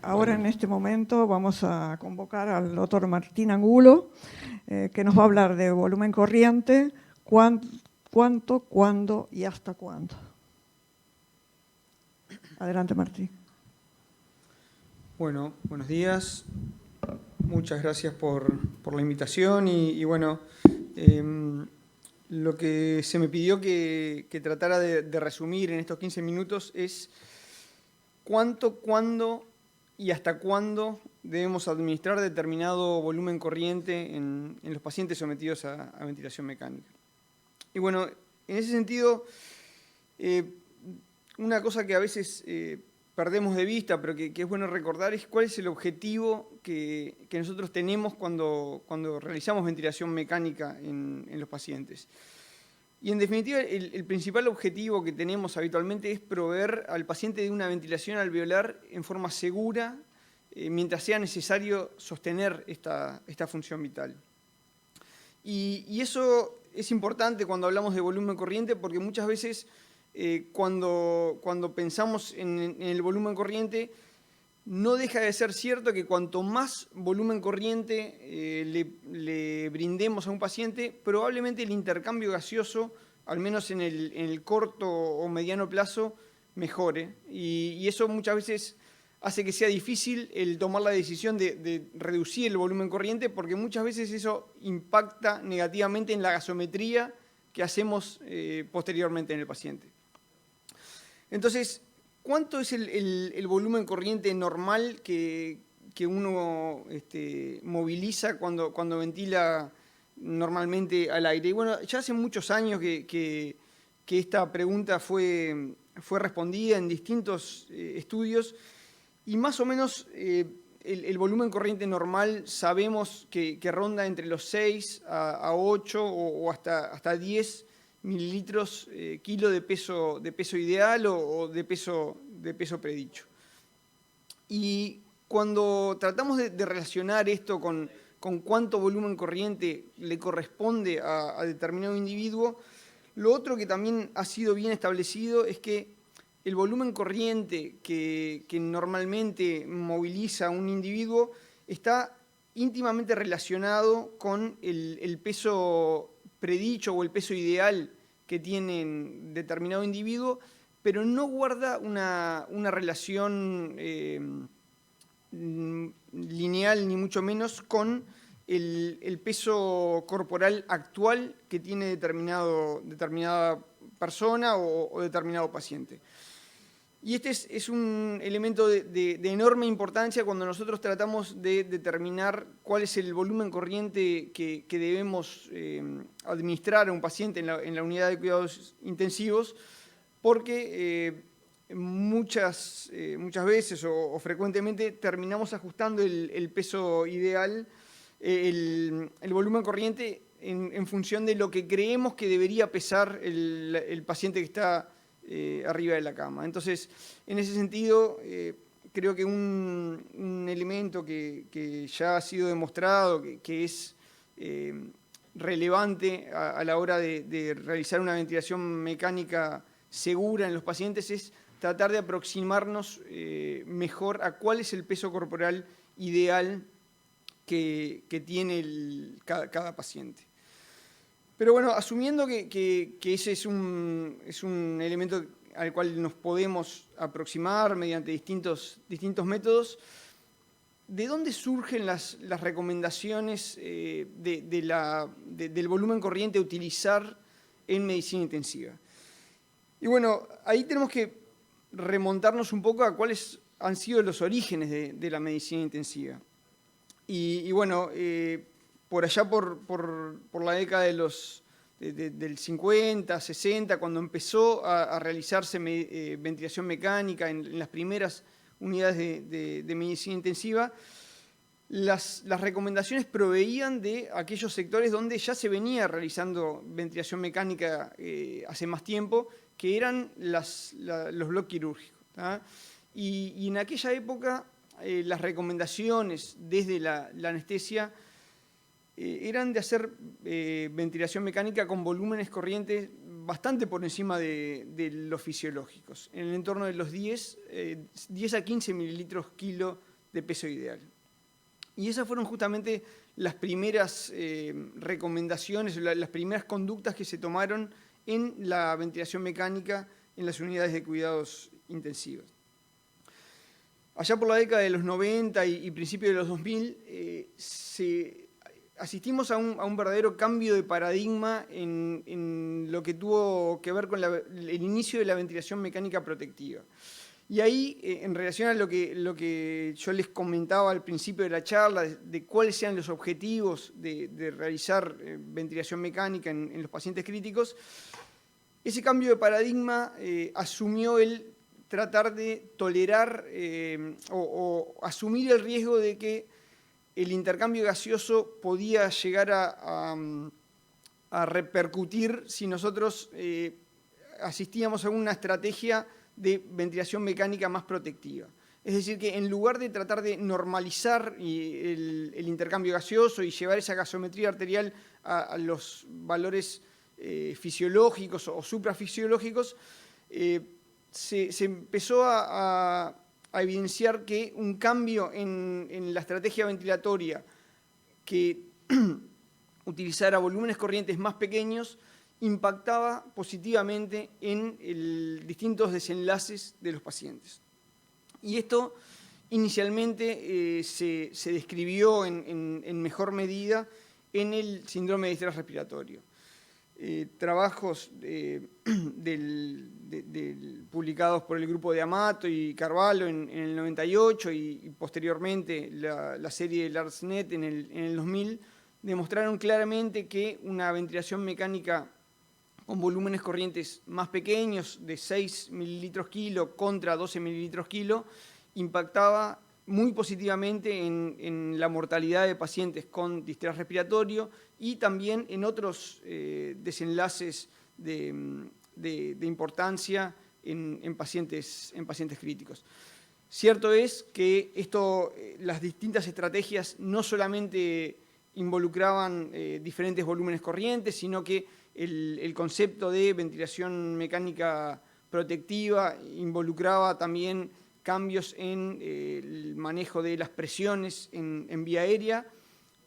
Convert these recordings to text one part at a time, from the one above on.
Ahora en este momento vamos a convocar al doctor Martín Angulo, que nos va a hablar de volumen corriente, cuánto, cuándo y hasta cuándo. Adelante, Martín. Bueno, buenos días. Muchas gracias por la invitación y bueno, lo que se me pidió que tratara de resumir en estos 15 minutos es cuánto, cuándo y hasta cuándo debemos administrar determinado volumen corriente en los pacientes sometidos a ventilación mecánica. Y bueno, en ese sentido, una cosa que a veces perdemos de vista, pero que es bueno recordar, es cuál es el objetivo que nosotros tenemos cuando realizamos ventilación mecánica en los pacientes. Y en definitiva, el principal objetivo que tenemos habitualmente es proveer al paciente de una ventilación alveolar en forma segura, mientras sea necesario sostener esta función vital. Y eso es importante cuando hablamos de volumen corriente, porque muchas veces cuando pensamos en el volumen corriente, no deja de ser cierto que cuanto más volumen corriente le brindemos a un paciente, probablemente el intercambio gaseoso, al menos en el corto o mediano plazo, mejore. Y eso muchas veces hace que sea difícil el tomar la decisión de reducir el volumen corriente, porque muchas veces eso impacta negativamente en la gasometría que hacemos posteriormente en el paciente. Entonces, ¿cuánto es el volumen corriente normal que uno moviliza cuando ventila normalmente al aire? Y bueno, ya hace muchos años que esta pregunta fue respondida en distintos estudios y más o menos el volumen corriente normal sabemos que ronda entre los 6 a 8 o hasta 10 mililitros kilo de peso ideal o de peso predicho. Y cuando tratamos de relacionar esto con cuánto volumen corriente le corresponde a determinado individuo, lo otro que también ha sido bien establecido es que el volumen corriente que normalmente moviliza a un individuo está íntimamente relacionado con el peso predicho o el peso ideal que tiene determinado individuo, pero no guarda una relación lineal ni mucho menos con el peso corporal actual que tiene determinada persona o determinado paciente. Y este es un elemento de enorme importancia cuando nosotros tratamos de determinar cuál es el volumen corriente que debemos administrar a un paciente en la unidad de cuidados intensivos, porque muchas veces o frecuentemente terminamos ajustando el peso ideal, el volumen corriente en función de lo que creemos que debería pesar el paciente que está arriba de la cama. Entonces, en ese sentido, creo que un elemento que ya ha sido demostrado, que es relevante a la hora de realizar una ventilación mecánica segura en los pacientes, es tratar de aproximarnos mejor a cuál es el peso corporal ideal que tiene cada paciente. Pero bueno, asumiendo que ese es un elemento al cual nos podemos aproximar mediante distintos métodos, ¿de dónde surgen las recomendaciones del volumen corriente a utilizar en medicina intensiva? Y bueno, ahí tenemos que remontarnos un poco a cuáles han sido los orígenes de la medicina intensiva. Y bueno, por allá por la década del 50, 60, cuando empezó a realizarse ventilación mecánica en las primeras unidades de medicina intensiva, las recomendaciones proveían de aquellos sectores donde ya se venía realizando ventilación mecánica hace más tiempo, que eran los bloques quirúrgicos. Y en aquella época las recomendaciones desde la anestesia eran de hacer ventilación mecánica con volúmenes corrientes bastante por encima de los fisiológicos, en el entorno de los 10 a 15 mililitros kilo de peso ideal. Y esas fueron justamente las primeras recomendaciones, las primeras conductas que se tomaron en la ventilación mecánica en las unidades de cuidados intensivos. Allá por la década de los 90 y principios de los 2000, asistimos a un verdadero cambio de paradigma en lo que tuvo que ver con el inicio de la ventilación mecánica protectiva. Y ahí, en relación a lo que yo les comentaba al principio de la charla, de cuáles sean los objetivos de realizar ventilación mecánica en los pacientes críticos, ese cambio de paradigma asumió el tratar de tolerar o asumir el riesgo de que el intercambio gaseoso podía llegar a repercutir si nosotros asistíamos a una estrategia de ventilación mecánica más protectiva. Es decir, que en lugar de tratar de normalizar el intercambio gaseoso y llevar esa gasometría arterial a los valores fisiológicos o suprafisiológicos, se empezó a evidenciar que un cambio en la estrategia ventilatoria que utilizara volúmenes corrientes más pequeños impactaba positivamente en distintos desenlaces de los pacientes. Y esto inicialmente se describió en mejor medida en el síndrome de distrés respiratorio. Trabajos publicados por el grupo de Amato y Carvalho en el 98 y posteriormente la serie de LARSNet en el 2000 demostraron claramente que una ventilación mecánica con volúmenes corrientes más pequeños, de 6 mililitros kilo contra 12 mililitros kilo, impactaba muy positivamente en la mortalidad de pacientes con distrés respiratorio y también en otros desenlaces de importancia en pacientes críticos. Cierto es que las distintas estrategias no solamente involucraban diferentes volúmenes corrientes, sino que el concepto de ventilación mecánica protectiva involucraba también cambios en el manejo de las presiones en vía aérea,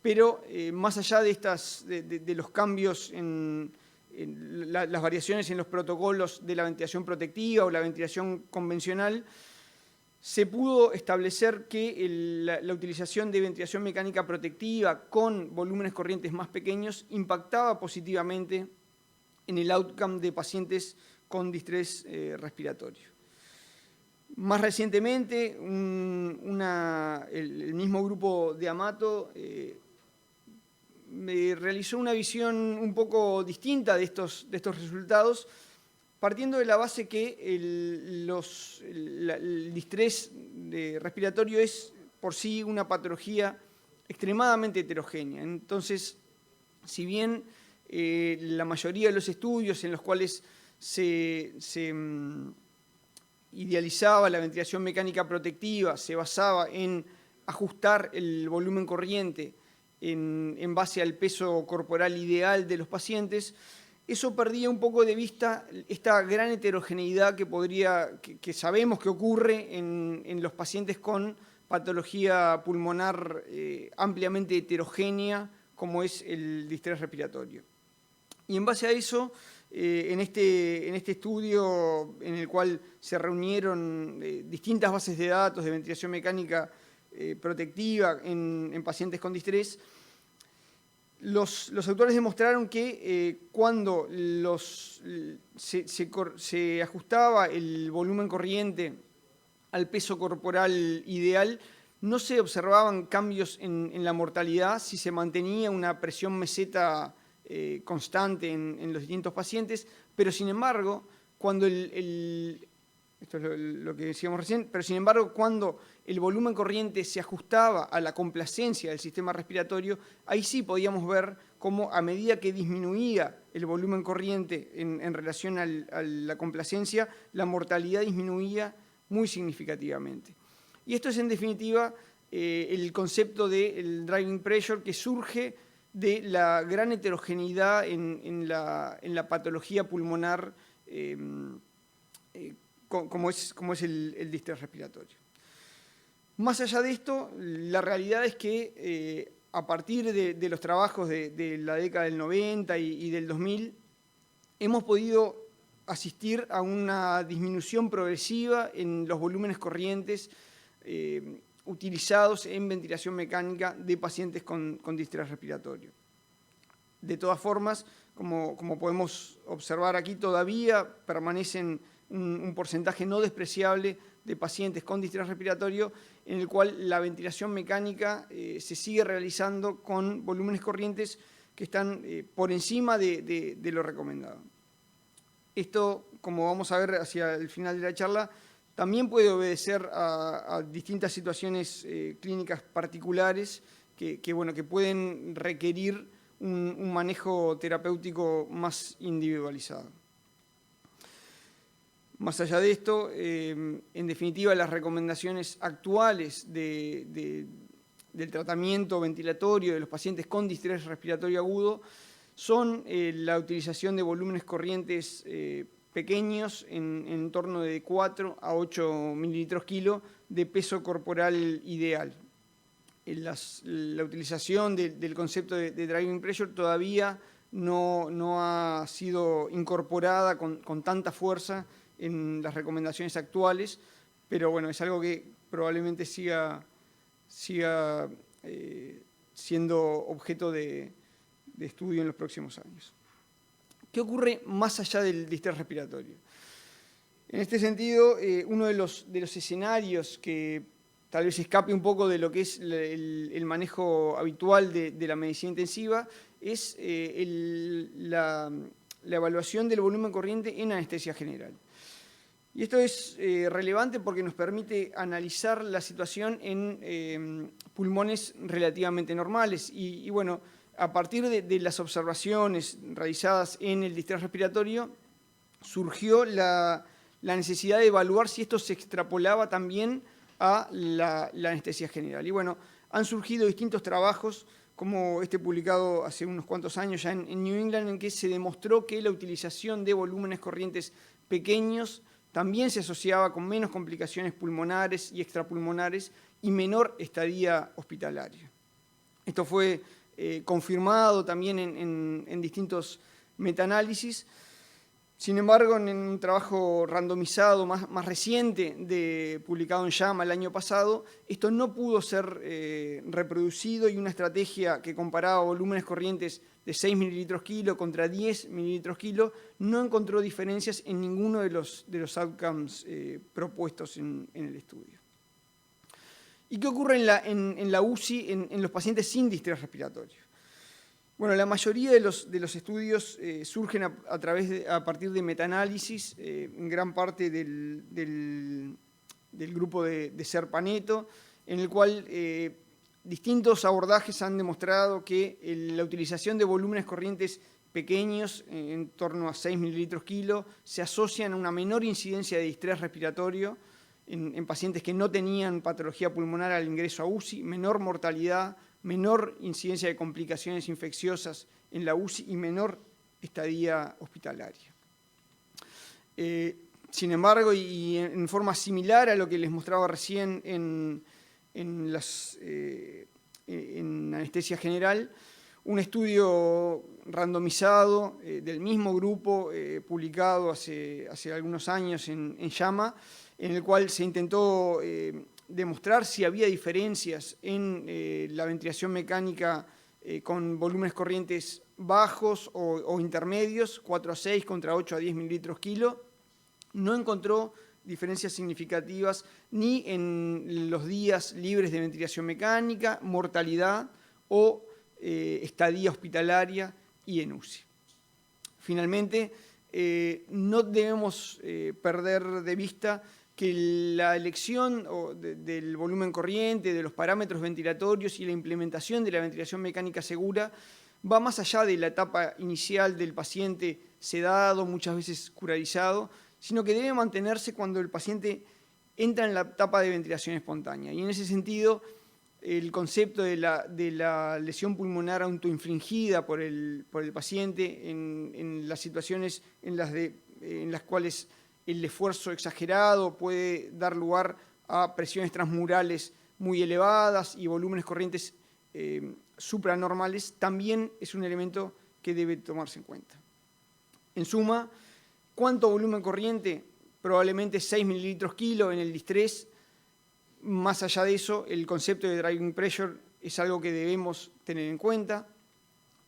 pero más allá de los cambios en las variaciones en los protocolos de la ventilación protectiva o la ventilación convencional, se pudo establecer que la utilización de ventilación mecánica protectiva con volúmenes corrientes más pequeños impactaba positivamente en el outcome de pacientes con distrés respiratorio. Más recientemente, el mismo grupo de Amato realizó una visión un poco distinta de estos resultados, partiendo de la base que el distrés respiratorio es por sí una patología extremadamente heterogénea. Entonces, si bien la mayoría de los estudios en los cuales se idealizaba la ventilación mecánica protectiva se basaba en ajustar el volumen corriente en base al peso corporal ideal de los pacientes, eso perdía un poco de vista esta gran heterogeneidad que sabemos que ocurre en los pacientes con patología pulmonar ampliamente heterogénea, como es el distrés respiratorio. Y en base a eso, en este estudio en el cual se reunieron distintas bases de datos de ventilación mecánica protectiva en pacientes con distrés, los autores demostraron que cuando se ajustaba el volumen corriente al peso corporal ideal, no se observaban cambios en la mortalidad si se mantenía una presión meseta constante en los distintos pacientes, pero sin embargo, cuando esto es lo que decíamos recién, pero sin embargo, cuando el volumen corriente se ajustaba a la complacencia del sistema respiratorio, ahí sí podíamos ver cómo a medida que disminuía el volumen corriente en relación a la complacencia, la mortalidad disminuía muy significativamente. Y esto es en definitiva el concepto del driving pressure que surge de la gran heterogeneidad en la patología pulmonar como es el distrés respiratorio. Más allá de esto, la realidad es que a partir de los trabajos de la década del 90 y del 2000, hemos podido asistir a una disminución progresiva en los volúmenes corrientes utilizados en ventilación mecánica de pacientes con distrés respiratorio. De todas formas, como podemos observar aquí, todavía permanecen un porcentaje no despreciable de pacientes con distrés respiratorio en el cual la ventilación mecánica se sigue realizando con volúmenes corrientes que están por encima de lo recomendado. Esto, como vamos a ver hacia el final de la charla, también puede obedecer a distintas situaciones clínicas particulares que pueden requerir un manejo terapéutico más individualizado. Más allá de esto, en definitiva, las recomendaciones actuales del tratamiento ventilatorio de los pacientes con distrés respiratorio agudo son la utilización de volúmenes corrientes pequeños en torno de 4 a 8 mililitros kilo de peso corporal ideal. La utilización del concepto de driving pressure todavía no ha sido incorporada con tanta fuerza en las recomendaciones actuales, pero bueno, es algo que probablemente siga siendo objeto de estudio en los próximos años. ¿Qué ocurre más allá del distrés respiratorio? En este sentido, uno de los escenarios que tal vez escape un poco de lo que es el manejo habitual de la medicina intensiva es la evaluación del volumen corriente en anestesia general. Y esto es relevante porque nos permite analizar la situación en pulmones relativamente normales. Y bueno, a partir de las observaciones realizadas en el distrés respiratorio, surgió la necesidad de evaluar si esto se extrapolaba también a la anestesia general. Y bueno, han surgido distintos trabajos, como este publicado hace unos cuantos años ya en New England, en que se demostró que la utilización de volúmenes corrientes pequeños también se asociaba con menos complicaciones pulmonares y extrapulmonares y menor estadía hospitalaria. Esto fue confirmado también en distintos metaanálisis. Sin embargo, en un trabajo randomizado más reciente, publicado en JAMA el año pasado, esto no pudo ser reproducido y una estrategia que comparaba volúmenes corrientes de 6 mililitros kilo contra 10 mililitros kilo no encontró diferencias en ninguno de los outcomes propuestos en el estudio. ¿Y qué ocurre en la UCI en los pacientes sin distrés respiratorio? Bueno, la mayoría de los estudios surgen a partir de metaanálisis, en gran parte del grupo de Serpaneto, en el cual distintos abordajes han demostrado que la utilización de volúmenes corrientes pequeños, en torno a 6 mililitros kilo, se asocian a una menor incidencia de distrés respiratorio en pacientes que no tenían patología pulmonar al ingreso a UCI, menor mortalidad, menor incidencia de complicaciones infecciosas en la UCI y menor estadía hospitalaria. Sin embargo, y en forma similar a lo que les mostraba recién en anestesia general, un estudio randomizado del mismo grupo, publicado hace algunos años en JAMA, en el cual se intentó demostrar si había diferencias en la ventilación mecánica con volúmenes corrientes bajos o intermedios, 4 a 6 contra 8 a 10 mililitros kilo. No encontró diferencias significativas ni en los días libres de ventilación mecánica, mortalidad o estadía hospitalaria y en UCI. Finalmente, no debemos perder de vista que la elección del volumen corriente, de los parámetros ventilatorios y la implementación de la ventilación mecánica segura va más allá de la etapa inicial del paciente sedado, muchas veces curarizado, sino que debe mantenerse cuando el paciente entra en la etapa de ventilación espontánea. Y en ese sentido, el concepto de la lesión pulmonar autoinfligida por el paciente en las situaciones en las cuales el esfuerzo exagerado puede dar lugar a presiones transmurales muy elevadas y volúmenes corrientes supranormales, también es un elemento que debe tomarse en cuenta. En suma, ¿cuánto volumen corriente? Probablemente 6 mililitros kilo en el distrés. Más allá de eso, el concepto de driving pressure es algo que debemos tener en cuenta.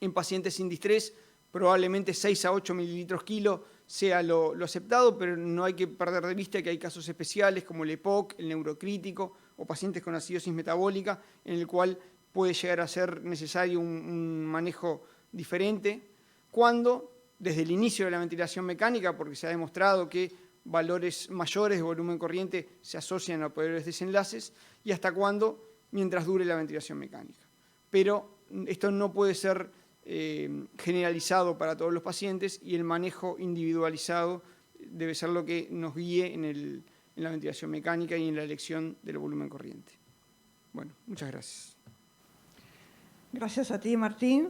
En pacientes sin distrés, probablemente 6 a 8 mililitros kilo sea lo aceptado, pero no hay que perder de vista que hay casos especiales como el EPOC, el neurocrítico o pacientes con acidosis metabólica, en el cual puede llegar a ser necesario un manejo diferente, cuando desde el inicio de la ventilación mecánica, porque se ha demostrado que valores mayores de volumen corriente se asocian a peores desenlaces, y hasta cuándo, mientras dure la ventilación mecánica. Pero esto no puede ser generalizado para todos los pacientes y el manejo individualizado debe ser lo que nos guíe en la ventilación mecánica y en la elección del volumen corriente. Bueno, muchas gracias. Gracias a ti, Martín.